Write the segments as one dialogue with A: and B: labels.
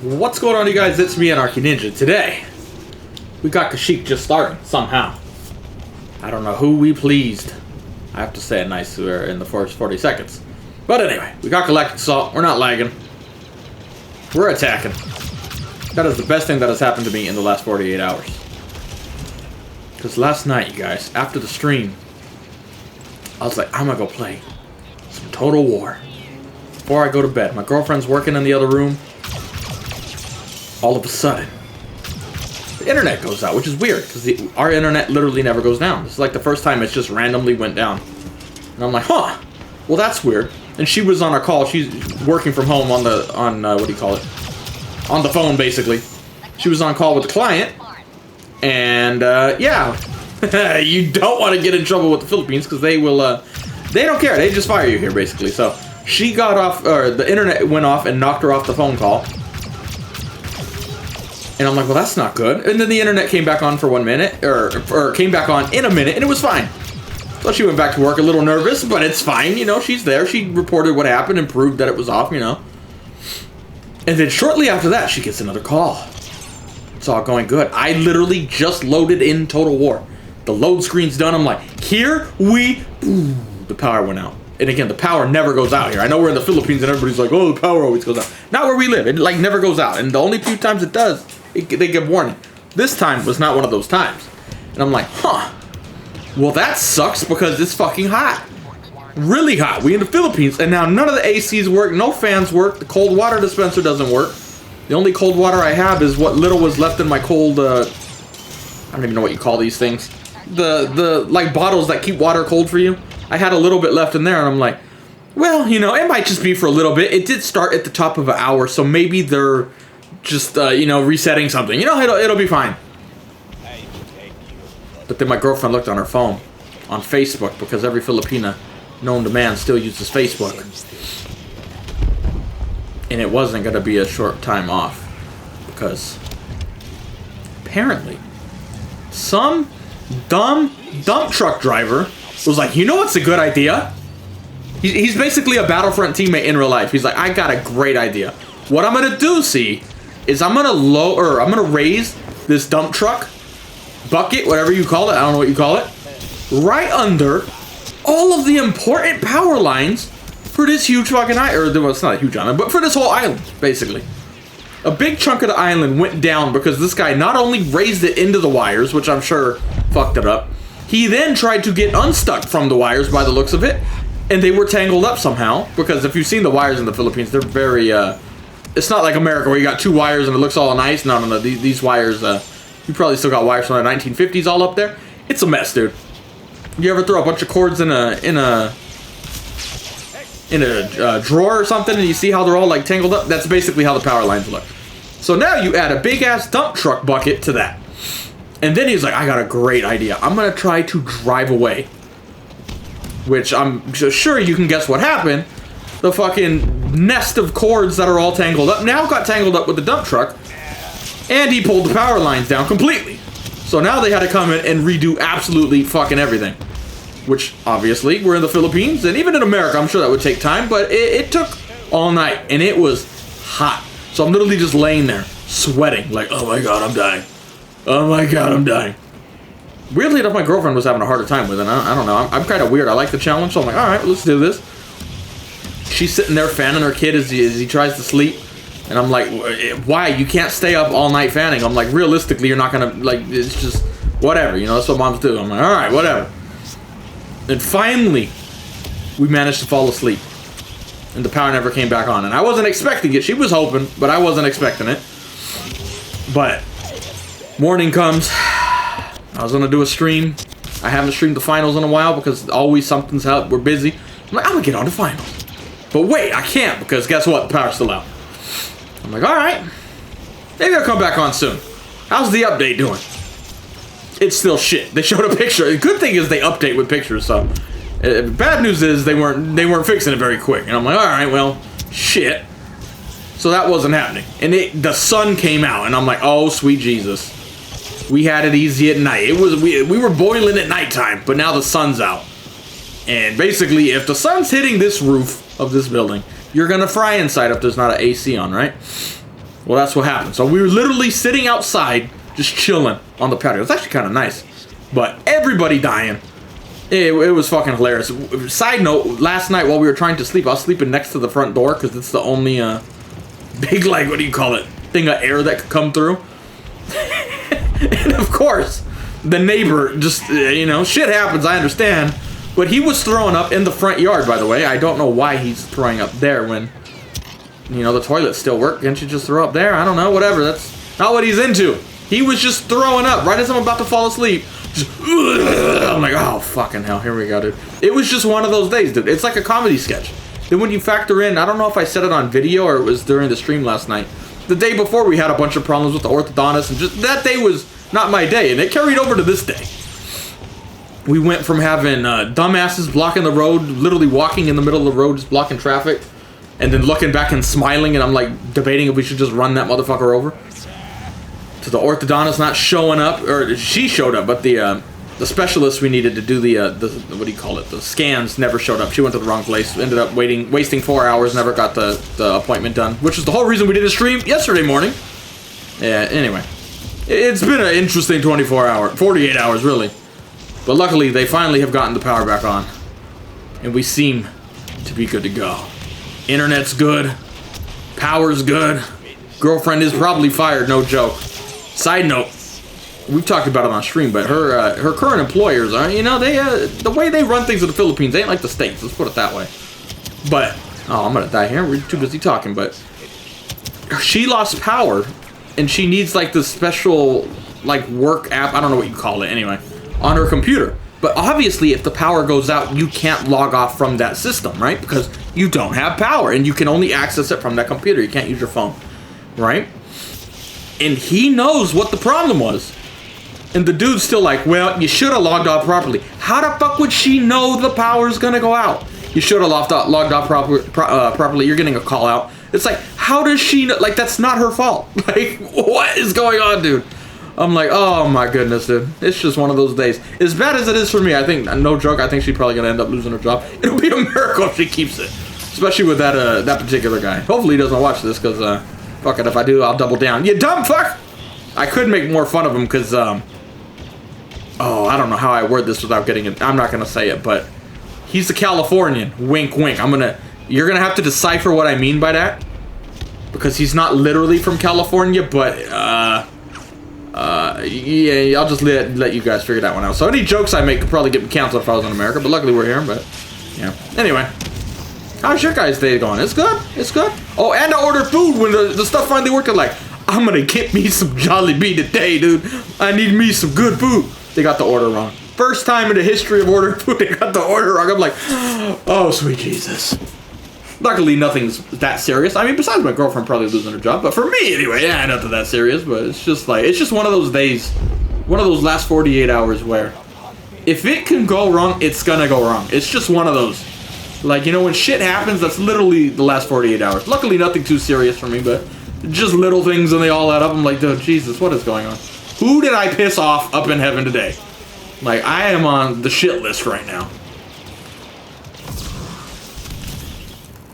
A: What's going on, you guys? It's me, AnarchYxNinja. Today, we got Kashyyyk just starting, somehow. I don't know who we pleased. I have to say it nice in the first 40 seconds. But anyway, we got Galactic Assault. We're not lagging. We're attacking. That is the best thing that has happened to me in the last 48 hours. Because last night, you guys, after the stream, I was like, I'm gonna go play some Total War before I go to bed. My girlfriend's working in the other room. All of a sudden, the internet goes out, which is weird, because our internet literally never goes down. This is like the first time it's just randomly went down. And I'm like, huh, well that's weird. And she was on a call. She's working from home on what do you call it? On the phone, basically. She was on call with the client. And, yeah. You don't want to get in trouble with the Philippines, because they will, they don't care. They just fire you here, basically. So, she got off, or the internet went off and knocked her off the phone call. And I'm like, well, that's not good. And then the internet came back on for 1 minute, or came back on in a minute, and it was fine. So she went back to work a little nervous, but it's fine, you know, she's there. She reported what happened and proved that it was off, you know. And then shortly after that, she gets another call. It's all going good. I literally just loaded in Total War. The load screen's done. I'm like, here we... Ooh, the power went out. And again, the power never goes out here. I know we're in the Philippines and everybody's like, oh, the power always goes out. Not where we live. It, like, never goes out. And the only few times it does, they give warning. This time was not one of those times. And I'm like, huh. Well, that sucks because it's fucking hot. Really hot. We in the Philippines, and now none of the ACs work. No fans work. The cold water dispenser doesn't work. The only cold water I have is what little was left in my cold, I don't even know what you call these things. The like, bottles that keep water cold for you. I had a little bit left in there, and I'm like, well, you know, it might just be for a little bit. It did start at the top of an hour, so maybe they're just, you know, resetting something. You know, it'll be fine. But then my girlfriend looked on her phone, on Facebook, because every Filipina known to man still uses Facebook. And it wasn't going to be a short time off, because apparently some dumb dump truck driver was like, you know what's a good idea? He's basically a Battlefront teammate in real life. He's like, I got a great idea. What I'm going to do, see, is I'm gonna raise this dump truck bucket, whatever you call it, I don't know what you call it, right under all of the important power lines for this huge fucking island. Well, it's not a huge island, but for this whole island, basically. A big chunk of the island went down because this guy not only raised it into the wires, which I'm sure fucked it up, he then tried to get unstuck from the wires by the looks of it, and they were tangled up somehow, because if you've seen the wires in the Philippines, they're very, it's not like America where you got two wires and it looks all nice. No. These wires, you probably still got wires from the 1950s all up there. It's a mess, dude. You ever throw a bunch of cords in a drawer or something, and you see how they're all like tangled up? That's basically how the power lines look. So now you add a big ass dump truck bucket to that, and then he's like, I got a great idea. I'm gonna try to drive away. Which I'm sure you can guess what happened. The fucking nest of cords that are all tangled up now got tangled up with the dump truck, and he pulled the power lines down completely. So now they had to come in and redo absolutely fucking everything. Which, obviously, we're in the Philippines, and even in America, I'm sure that would take time, but it took all night, and it was hot. So I'm literally just laying there, sweating, like, oh my god, I'm dying. Oh my god, I'm dying. Weirdly enough, my girlfriend was having a harder time with it. I don't know. I'm kind of weird. I like the challenge, so I'm like, alright, let's do this. She's sitting there fanning her kid as he tries to sleep. And I'm like, why? You can't stay up all night fanning. I'm like, realistically, you're not going to, like, it's just, whatever. You know, that's what moms do. I'm like, alright, whatever. And finally, we managed to fall asleep. And the power never came back on. And I wasn't expecting it. She was hoping, but I wasn't expecting it. But morning comes. I was going to do a stream. I haven't streamed the finals in a while because always something's out. We're busy. I'm like, I'm going to get on the finals. But wait, I can't, because guess what? The power's still out. I'm like, alright. Maybe I'll come back on soon. How's the update doing? It's still shit. They showed a picture. The good thing is they update with pictures, so. Bad news is they weren't fixing it very quick. And I'm like, alright, well, shit. So that wasn't happening. And the sun came out, and I'm like, oh, sweet Jesus. We had it easy at night. We were boiling at nighttime, but now the sun's out. And basically, if the sun's hitting this roof of this building, you're gonna fry inside if there's not an AC on, right? Well, that's what happened. So we were literally sitting outside, just chilling on the patio. It was actually kind of nice. But everybody dying. It was fucking hilarious. Side note, last night while we were trying to sleep, I was sleeping next to the front door because it's the only big, like, what do you call it? Thing of air that could come through. And of course, the neighbor just, you know, shit happens, I understand. But he was throwing up in the front yard, by the way. I don't know why he's throwing up there when, you know, the toilets still work. Can't you just throw up there? I don't know, whatever. That's not what he's into. He was just throwing up right as I'm about to fall asleep. Just, I'm like, oh, fucking hell, here we go, dude. It was just one of those days, dude. It's like a comedy sketch. Then when you factor in, I don't know if I said it on video or it was during the stream last night. The day before, we had a bunch of problems with the orthodontist, and just that day was not my day, and it carried over to this day. We went from having dumbasses blocking the road, literally walking in the middle of the road, just blocking traffic, and then looking back and smiling, and I'm like debating if we should just run that motherfucker over. To the orthodontist not showing up, or she showed up, but the specialist we needed to do the what do you call it? The scans never showed up. She went to the wrong place. Ended up wasting 4 hours. Never got the appointment done, which is the whole reason we did a stream yesterday morning. Yeah. Anyway, it's been an interesting 48 hours really, but luckily they finally have gotten the power back on, and we seem to be good to go. Internet's good, power's good. Girlfriend is probably fired, no joke. Side note, we've talked about it on stream, but her current employers are, you know, they the way they run things in the Philippines ain't like the States. Let's put it that way. But oh, I'm gonna die here. We're too busy talking. But she lost power, and she needs like this special like work app. I don't know what you call it. Anyway, on her computer. But obviously, if the power goes out, you can't log off from that system, right? Because you don't have power, and you can only access it from that computer. You can't use your phone, right? And he knows what the problem was. And the dude's still like, well, you should have logged off properly. How the fuck would she know the power's gonna go out? You should have logged off properly. You're getting a call out. It's like, how does she know? Like, that's not her fault. Like, what is going on, dude? I'm like, oh my goodness, dude. It's just one of those days. As bad as it is for me, I think, no joke, I think she's probably gonna end up losing her job. It'll be a miracle if she keeps it. Especially with that particular guy. Hopefully he doesn't watch this, because, fuck it, if I do, I'll double down. You dumb fuck! I could make more fun of him, because, oh, I don't know how I word this without getting it. I'm not gonna say it, but he's a Californian. Wink, wink. You're gonna have to decipher what I mean by that, because he's not literally from California, but, yeah, I'll just let you guys figure that one out. So any jokes I make could probably get me canceled if I was in America, but luckily we're here, but, yeah. Anyway. How's your guys' day going? It's good. It's good. Oh, and I ordered food when the stuff finally worked. I'm like, I'm gonna get me some Jollibee today, dude. I need me some good food. They got the order wrong. First time in the history of ordering food, they got the order wrong. I'm like, oh, sweet Jesus. Luckily, nothing's that serious. I mean, besides my girlfriend probably losing her job, but for me, anyway, yeah, nothing that serious. But it's just one of those days, one of those last 48 hours where if it can go wrong, it's gonna go wrong. It's just one of those. Like, you know, when shit happens, that's literally the last 48 hours. Luckily, nothing too serious for me, but just little things and they all add up. I'm like, dude, Jesus, what is going on? Who did I piss off up in heaven today? Like, I am on the shit list right now.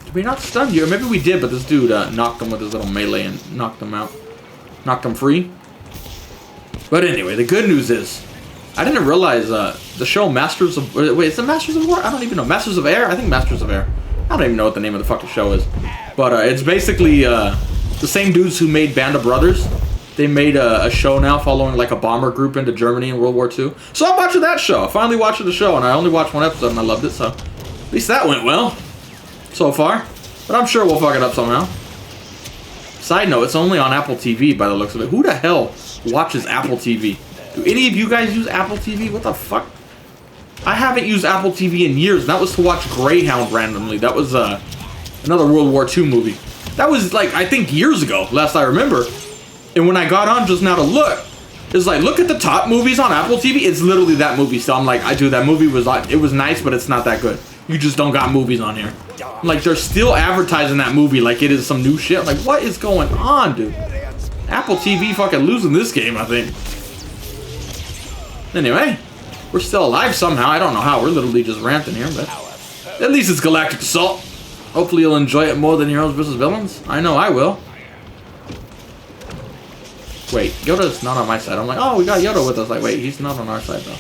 A: Did we not stun you? Or maybe we did, but this dude knocked him with his little melee and knocked him out. Knocked him free. But anyway, the good news is, I didn't realize the show Masters of... Wait, is it Masters of War? I don't even know. Masters of Air? I think Masters of Air. I don't even know what the name of the fucking show is. But it's basically the same dudes who made Band of Brothers. They made a show now following like a bomber group into Germany in World War II. So I'm watching that show. I finally watched the show, and I only watched one episode, and I loved it. So at least that went well so far. But I'm sure we'll fuck it up somehow. Side note, it's only on Apple TV by the looks of it. Who the hell watches Apple TV? Do any of you guys use Apple TV? What the fuck? I haven't used Apple TV in years. That was to watch Greyhound randomly. That was another World War II movie. That was like, I think years ago, last I remember. And when I got on just now to look, it's like, look at the top movies on Apple TV. It's literally that movie. So I'm like, that movie was like, it was nice, but it's not that good. You just don't got movies on here. Like, they're still advertising that movie like it is some new shit. Like, what is going on, dude? Apple TV fucking losing this game, I think. Anyway, we're still alive somehow. I don't know how. We're literally just ranting here, but at least it's Galactic Assault. Hopefully you'll enjoy it more than Heroes vs. Villains. I know I will. Wait, Yoda's not on my side. I'm like, oh, we got Yoda with us. Like, wait, he's not on our side, though.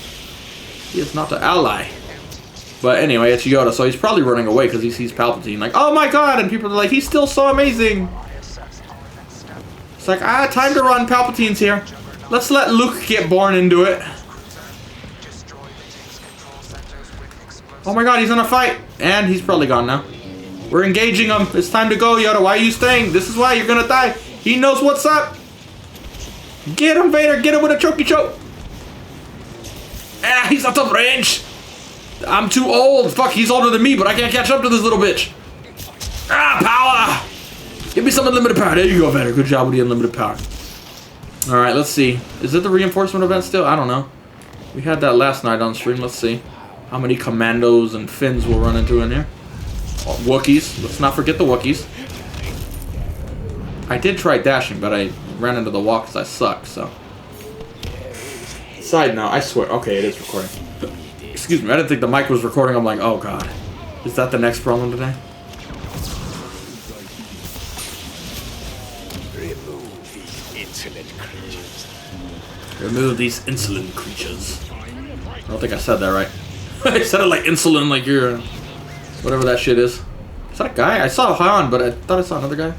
A: He is not the ally. But anyway, it's Yoda, so he's probably running away because he sees Palpatine. Like, oh my god! And people are like, he's still so amazing! It's like, time to run. Palpatine's here. Let's let Luke get born into it. Oh my god, he's in a fight! And he's probably gone now. We're engaging him. It's time to go, Yoda. Why are you staying? This is why you're gonna die. He knows what's up. Get him, Vader. Get him with a chokey choke. Ah, he's out of range. I'm too old. Fuck, he's older than me, but I can't catch up to this little bitch. Ah, power. Give me some unlimited power. There you go, Vader. Good job with the unlimited power. Alright, let's see. Is it the reinforcement event still? I don't know. We had that last night on stream. Let's see how many commandos and Finns we'll run into in here. Oh, Wookiees. Let's not forget the Wookiees. I did try dashing, but I ran into the wall because I suck, so. Side note, I swear. Okay, it is recording. Excuse me, I didn't think the mic was recording. I'm like, oh god. Is that the next problem today? Remove these insolent creatures. I don't think I said that right. I said it like insolent, like you're whatever that shit is. Is that a guy? I saw Han, but I thought I saw another guy.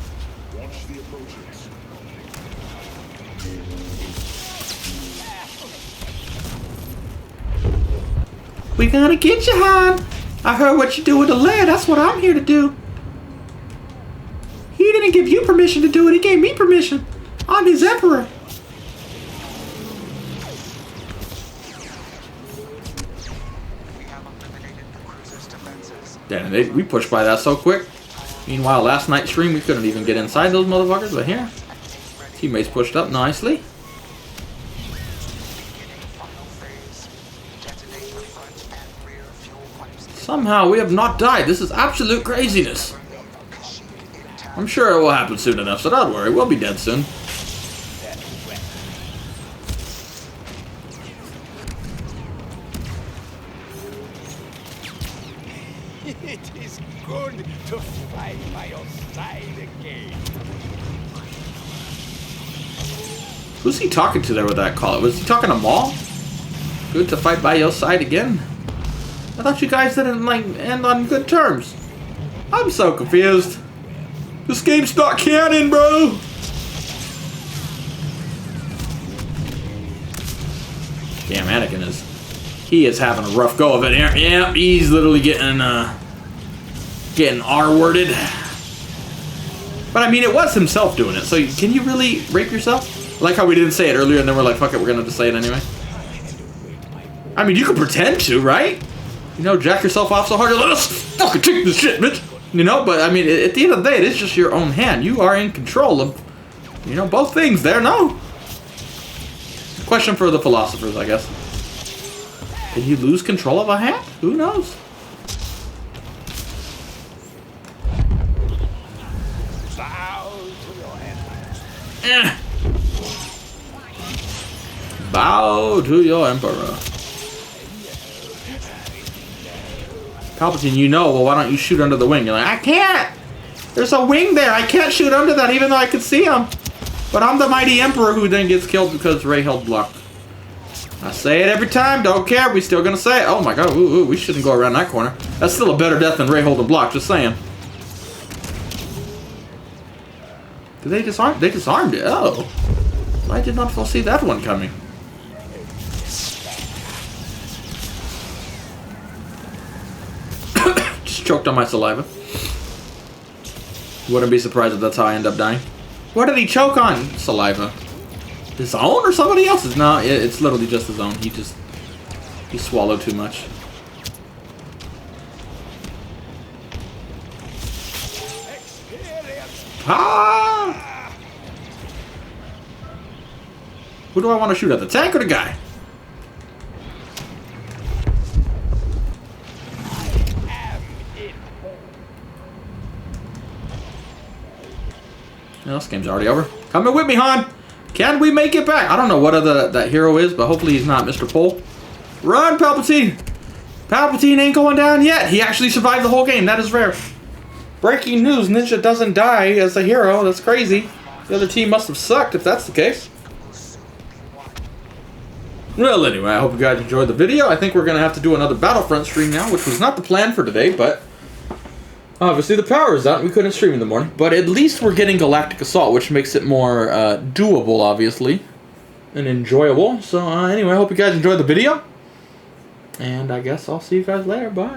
A: We gonna get you, Han. I heard what you do with the Leia. That's what I'm here to do. He didn't give you permission to do it. He gave me permission. I'm his emperor. Damn, we pushed by that so quick. Meanwhile, last night's stream, we couldn't even get inside those motherfuckers. But here, teammates pushed up nicely. Somehow, we have not died. This is absolute craziness. I'm sure it will happen soon enough, so don't worry. We'll be dead soon.
B: It is good to fight by your side again.
A: Who's he talking to there with that call? Was he talking to Maul? Good to fight by your side again? I thought you guys didn't like end on good terms. I'm so confused. This game's not canon, bro. Damn, Anakin he is having a rough go of it here. Yeah, he's literally getting R-worded. But I mean, it was himself doing it. So can you really rape yourself? Like how we didn't say it earlier, and then we're like, fuck it, we're gonna just say it anyway. I mean, you could pretend to, right? You know, jack yourself off so hard, you're like, let's fucking take this shit, bitch. You know, but I mean, at the end of the day, it is just your own hand. You are in control of, you know, both things there, no? Question for the philosophers, I guess. Can you lose control of a hand? Who knows?
B: Bow to your empire.
A: Bow to your emperor. Palpatine, you know, well, why don't you shoot under the wing? You're like, I can't! There's a wing there! I can't shoot under that even though I could see him! But I'm the mighty emperor who then gets killed because Rey held block. I say it every time, don't care, we still gonna say it. Oh my god, ooh, we shouldn't go around that corner. That's still a better death than Rey holding block, just saying. Did they disarm? They disarmed it, oh. I did not foresee that one coming. Choked on my saliva. Wouldn't be surprised if that's how I end up dying. What did he choke on? Saliva. His own or somebody else's? No, it's literally just his own. He swallowed too much. Ah! Who do I want to shoot at? The tank or the guy? Well, this game's already over. Coming with me, Han! Can we make it back? I don't know what that hero is, but hopefully he's not Mr. Pole. Run, Palpatine! Palpatine ain't going down yet. He actually survived the whole game. That is rare. Breaking news, Ninja doesn't die as a hero. That's crazy. The other team must have sucked if that's the case. Well, anyway, I hope you guys enjoyed the video. I think we're going to have to do another Battlefront stream now, which was not the plan for today, but obviously the power is out and we couldn't stream in the morning. But at least we're getting Galactic Assault, which makes it more doable, obviously, and enjoyable. So anyway, I hope you guys enjoyed the video. And I guess I'll see you guys later. Bye.